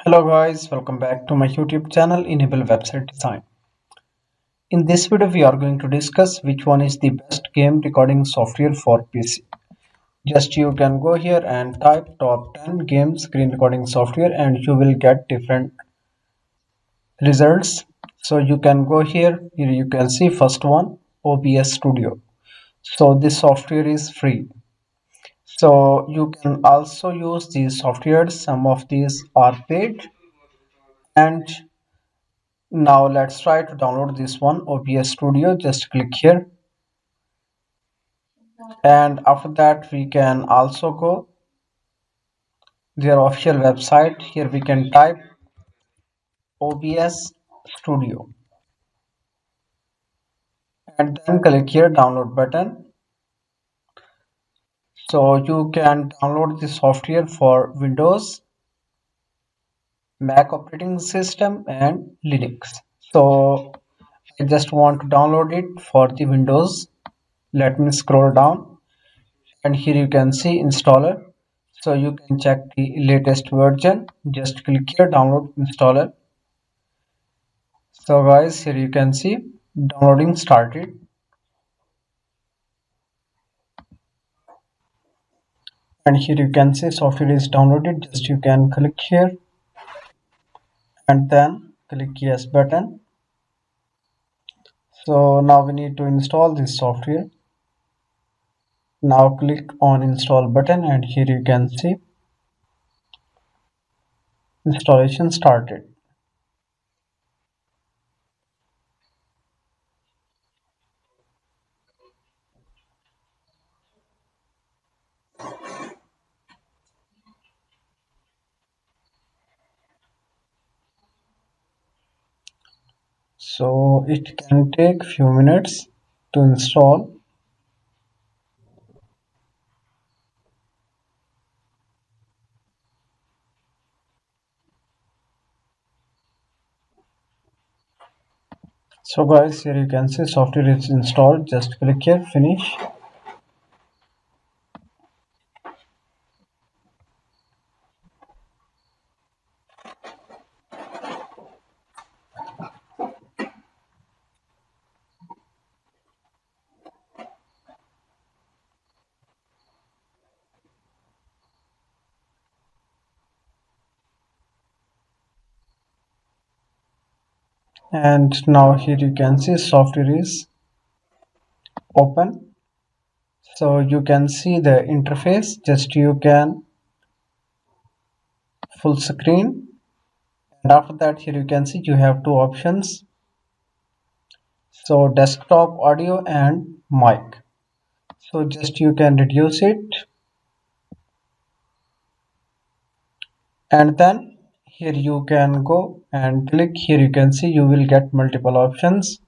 Hello guys, welcome back to my YouTube channel Enable Website Design. In this video we are going to discuss which one is the best game recording software for PC. Just you can go here and type top 10 game screen recording software and you will get different results. So you can go here you can see first one OBS Studio. So this software is free. So you can also use these softwares. Some of these are paid, and now let's try to download this one OBS Studio. Just click here, and after that we can also go their official website. Here we can type OBS Studio and then click here download button. So you can download the software for Windows, Mac operating system and Linux. So I just want to download it for the Windows. Let me scroll down, and here you can see installer. So you can check the latest version. Just click here download installer. So guys, here you can see downloading started, and here you can see software is downloaded. Just you can click here and then click yes button. So now we need to install this software. Now click on install button, and here you can see installation started. So it can take few minutes to install. So guys, here you can see software is installed. Just click here finish. And now here you can see software is open. So you can see the interface. Just you can full screen, and after that here you can see you have two options. So desktop audio and mic. So just you can reduce it, and then here you can go and click here. You can see you will get multiple options.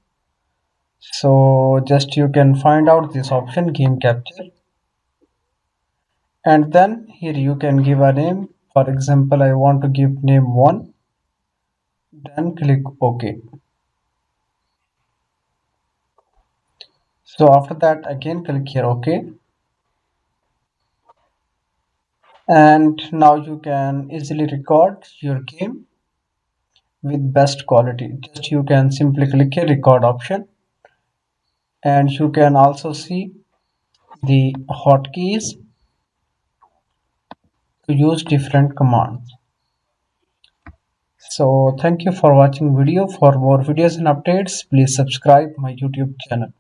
So just you can find out this option game capture, and then here you can give a name. For example, I want to give name 1, then click OK. So after that again click here OK, and now you can easily record your game with best quality. Just you can simply click here record option, and you can also see the hotkeys to use different commands. So thank you for watching video. For more videos and updates, please subscribe my YouTube channel.